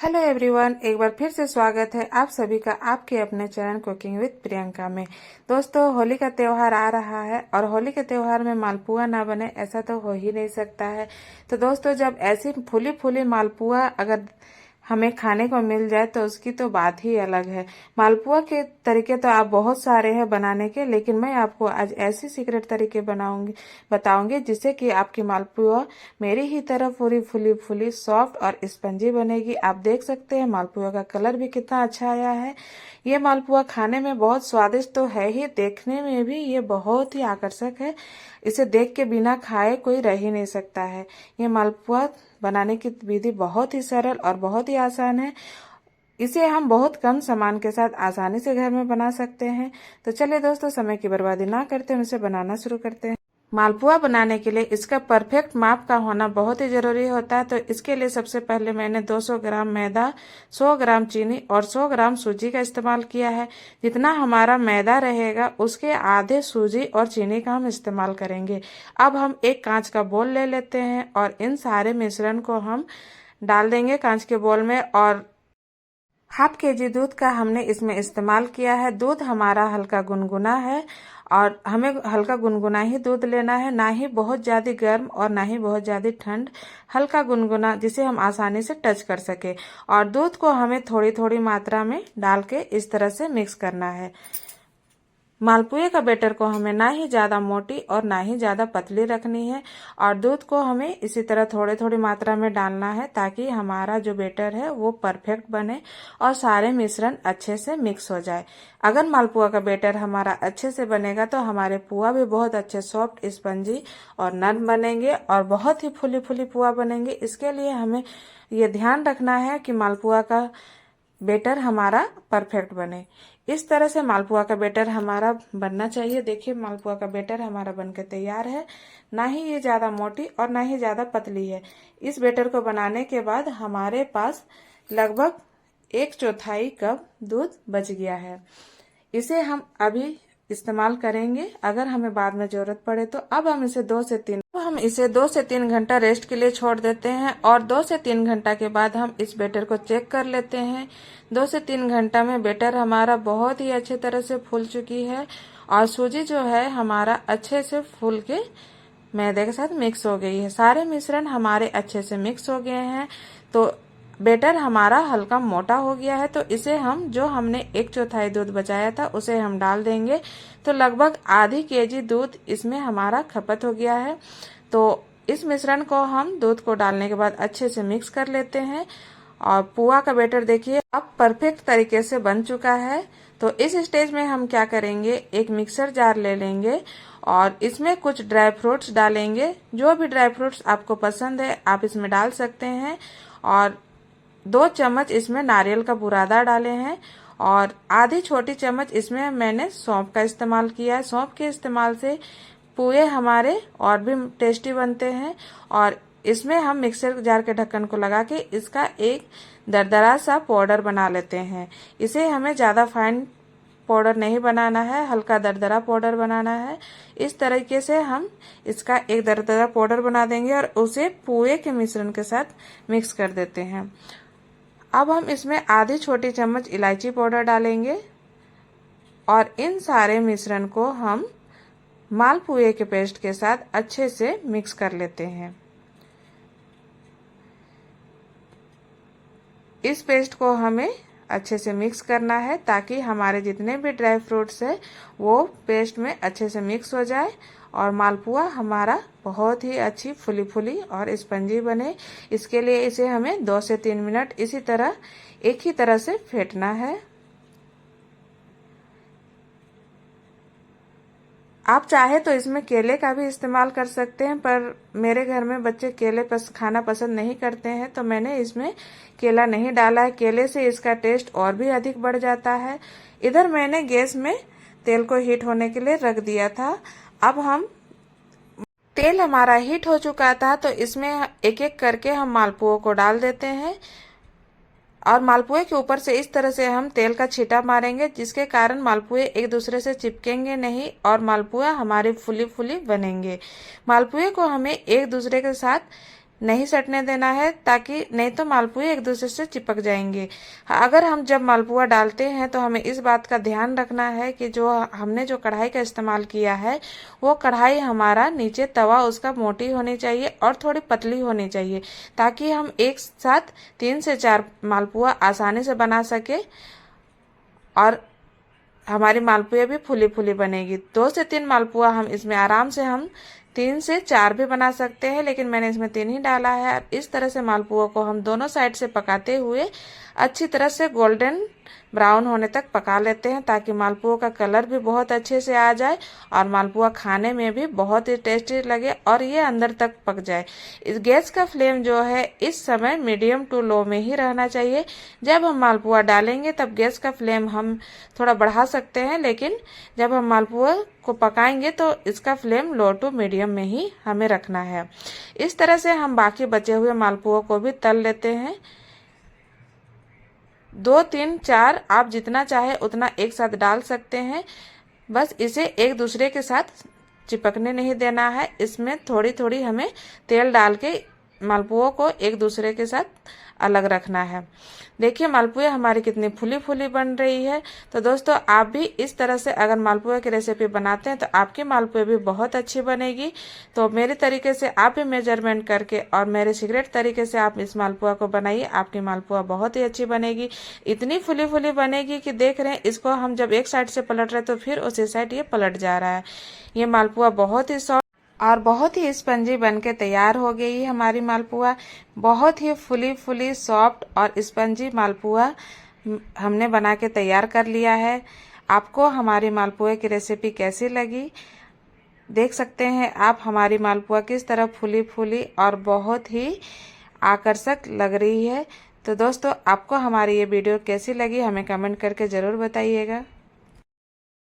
Hello everyone, एक बार फिर से स्वागत है आप सभी का आपके अपने चैनल कुकिंग विद प्रियंका में। दोस्तों, होली का त्यौहार आ रहा है और होली के त्यौहार में मालपुआ ना बने ऐसा तो हो ही नहीं सकता है। तो दोस्तों, जब ऐसी फूली फूली मालपुआ अगर हमें खाने को मिल जाए तो उसकी तो बात ही अलग है। मालपुआ के तरीके तो आप बहुत सारे हैं बनाने के, लेकिन मैं आपको आज ऐसे सीक्रेट तरीके बताऊंगी जिससे कि आपकी मालपुआ मेरी ही तरह पूरी फूली फूली सॉफ्ट और स्पंजी बनेगी। आप देख सकते हैं मालपुआ का कलर भी कितना अच्छा आया है। ये मालपुआ खाने में बहुत स्वादिष्ट तो है ही, देखने में भी ये बहुत ही आकर्षक है। इसे देख के बिना खाए कोई रह ही नहीं सकता है। ये मालपुआ बनाने की विधि बहुत ही सरल और बहुत ही आसान है। इसे हम बहुत कम सामान के साथ आसानी से घर में बना सकते हैं। तो चलिए दोस्तों, समय की बर्बादी ना करते हुए इसे बनाना शुरू करते हैं। मालपुआ बनाने के लिए इसका परफेक्ट माप का होना बहुत ही जरूरी होता है। तो इसके लिए सबसे पहले मैंने 200 ग्राम मैदा, 100 ग्राम चीनी और 100 ग्राम सूजी का इस्तेमाल किया है। जितना हमारा मैदा रहेगा उसके आधे सूजी और चीनी का हम इस्तेमाल करेंगे। अब हम एक कांच का बोल ले लेते हैं और इन सारे मिश्रण को हम डाल देंगे कांच के बोल में। और हाफ केजी दूध का हमने इसमें इस्तेमाल किया है। दूध हमारा हल्का गुनगुना है और हमें हल्का गुनगुना ही दूध लेना है, ना ही बहुत ज़्यादा गर्म और ना ही बहुत ज़्यादा ठंड, हल्का गुनगुना जिसे हम आसानी से टच कर सके। और दूध को हमें थोड़ी थोड़ी मात्रा में डाल के इस तरह से मिक्स करना है। मालपुए का बैटर को हमें ना ही ज़्यादा मोटी और ना ही ज़्यादा पतली रखनी है और दूध को हमें इसी तरह थोड़ी थोड़ी मात्रा में डालना है ताकि हमारा जो बैटर है वो परफेक्ट बने और सारे मिश्रण अच्छे से मिक्स हो जाए। अगर मालपुआ का बैटर हमारा अच्छे से बनेगा तो हमारे पुआ भी बहुत अच्छे सॉफ्ट, स्पंजी और नरम बनेंगे और बहुत ही फूली फूली पुआ बनेंगे। इसके लिए हमें ये ध्यान रखना है कि मालपुआ का बैटर हमारा परफेक्ट बने। इस तरह से मालपुआ का बैटर हमारा बनना चाहिए। देखिए, मालपुआ का बैटर हमारा बनकर तैयार है। ना ही ये ज्यादा मोटी और ना ही ज्यादा पतली है। इस बैटर को बनाने के बाद हमारे पास लगभग 1/4 कप दूध बच गया है। इसे हम अभी इस्तेमाल करेंगे, अगर हमें बाद में जरूरत पड़े तो। अब हम इसे 2 से 3 घंटा रेस्ट के लिए छोड़ देते हैं और 2 से 3 घंटा के बाद हम इस बैटर को चेक कर लेते हैं। 2 से 3 घंटा में बैटर हमारा बहुत ही अच्छे तरह से फूल चुकी है और सूजी जो है हमारा अच्छे से फूल के मैदे के साथ मिक्स हो गई है। सारे मिश्रण हमारे अच्छे से मिक्स हो गए हैं। तो बैटर हमारा हल्का मोटा हो गया है। तो इसे हम जो हमने 1/4 दूध बचाया था उसे हम डाल देंगे। तो लगभग आधी केजी दूध इसमें हमारा खपत हो गया है। तो इस मिश्रण को हम दूध को डालने के बाद अच्छे से मिक्स कर लेते हैं और पुआ का बैटर देखिए अब परफेक्ट तरीके से बन चुका है। तो इस स्टेज में हम क्या करेंगे, एक मिक्सर जार ले लेंगे और इसमें कुछ ड्राई फ्रूट्स डालेंगे। जो भी ड्राई फ्रूट्स आपको पसंद है आप इसमें डाल सकते हैं। और 2 चम्मच इसमें नारियल का बुरादा डाले हैं और आधी छोटी चम्मच इसमें मैंने सौंफ का इस्तेमाल किया है। सौंफ के इस्तेमाल से पुए हमारे और भी टेस्टी बनते हैं। और इसमें हम मिक्सर जार के ढक्कन को लगा के इसका एक दरदरा सा पाउडर बना लेते हैं। इसे हमें ज़्यादा फाइन पाउडर नहीं बनाना है, हल्का दरदरा पाउडर बनाना है। इस तरीके से हम इसका एक दरदरा पाउडर बना देंगे और उसे पुए के मिश्रण के साथ मिक्स कर देते हैं। अब हम इसमें आधी छोटी चम्मच इलायची पाउडर डालेंगे और इन सारे मिश्रण को हम मालपुए के पेस्ट के साथ अच्छे से मिक्स कर लेते हैं। इस पेस्ट को हमें अच्छे से मिक्स करना है ताकि हमारे जितने भी ड्राई फ्रूट्स है वो पेस्ट में अच्छे से मिक्स हो जाए और मालपुआ हमारा बहुत ही अच्छी फुली फुली और स्पंजी बने। इसके लिए इसे हमें 2 से 3 मिनट इसी तरह एक ही तरह से फेंटना है। आप चाहे तो इसमें केले का भी इस्तेमाल कर सकते हैं, पर मेरे घर में बच्चे केले खाना पसंद नहीं करते हैं तो मैंने इसमें केला नहीं डाला है। केले से इसका टेस्ट और भी अधिक बढ़ जाता है। इधर मैंने गैस में तेल को हीट होने के लिए रख दिया था। अब हम तेल हमारा हीट हो चुका था तो इसमें एक एक करके हम मालपुओं को डाल देते हैं और मालपुए के ऊपर से इस तरह से हम तेल का छींटा मारेंगे जिसके कारण मालपुए एक दूसरे से चिपकेंगे नहीं और मालपुआ हमारे फुली फुली बनेंगे। मालपुए को हमें एक दूसरे के साथ नहीं सटने देना है, ताकि नहीं तो मालपुए एक दूसरे से चिपक जाएंगे। अगर हम जब मालपुआ डालते हैं तो हमें इस बात का ध्यान रखना है कि जो हमने जो कढ़ाई का इस्तेमाल किया है वो कढ़ाई हमारा नीचे तवा उसका मोटी होनी चाहिए और थोड़ी पतली होनी चाहिए, ताकि हम एक साथ 3 से 4 मालपुआ आसानी से बना सके और हमारी मालपुआ भी फूली फूली बनेगी। 2 से 3 मालपुआ हम इसमें आराम से हम 3 से 4 भी बना सकते हैं, लेकिन मैंने इसमें 3 ही डाला है। और इस तरह से मालपुआ को हम दोनों साइड से पकाते हुए अच्छी तरह से गोल्डन ब्राउन होने तक पका लेते हैं, ताकि मालपुआ का कलर भी बहुत अच्छे से आ जाए और मालपुआ खाने में भी बहुत ही टेस्टी लगे और ये अंदर तक पक जाए। इस गैस का फ्लेम जो है इस समय मीडियम टू लो में ही रहना चाहिए। जब हम मालपुआ डालेंगे तब गैस का फ्लेम हम थोड़ा बढ़ा सकते हैं, लेकिन जब हम मालपुआ को पकाएंगे तो इसका फ्लेम लो टू मीडियम में ही हमें रखना है। इस तरह से हम बाकी बचे हुए मालपुआ को भी तल लेते हैं। 2, 3, 4 आप जितना चाहे उतना एक साथ डाल सकते हैं। बस इसे एक दूसरे के साथ चिपकने नहीं देना है। इसमें थोड़ी थोड़ी हमें तेल डाल के मालपुओं को एक दूसरे के साथ अलग रखना है। देखिए मालपुए हमारी कितनी फूली फूली बन रही है। तो दोस्तों आप भी इस तरह से अगर मालपुए की रेसिपी बनाते हैं तो आपकी मालपुए भी बहुत अच्छी बनेगी। तो मेरे तरीके से आप भी मेजरमेंट करके और मेरे सीक्रेट तरीके से आप इस मालपुआ को बनाइए, आपकी मालपुआ बहुत ही अच्छी बनेगी। इतनी फूली फूली बनेगी कि देख रहे हैं इसको हम जब एक साइड से पलट रहे तो फिर उसी साइड ये पलट जा रहा है। ये मालपुआ बहुत ही सॉफ्ट और बहुत ही स्पंजी बनके तैयार हो गई है हमारी मालपुआ। बहुत ही फुली फुली सॉफ्ट और स्पंजी मालपुआ हमने बना के तैयार कर लिया है। आपको हमारी मालपुए की रेसिपी कैसी लगी देख सकते हैं आप हमारी मालपुआ किस तरह फुली फुली और बहुत ही आकर्षक लग रही है। तो दोस्तों आपको हमारी ये वीडियो कैसी लगी हमें कमेंट करके ज़रूर बताइएगा।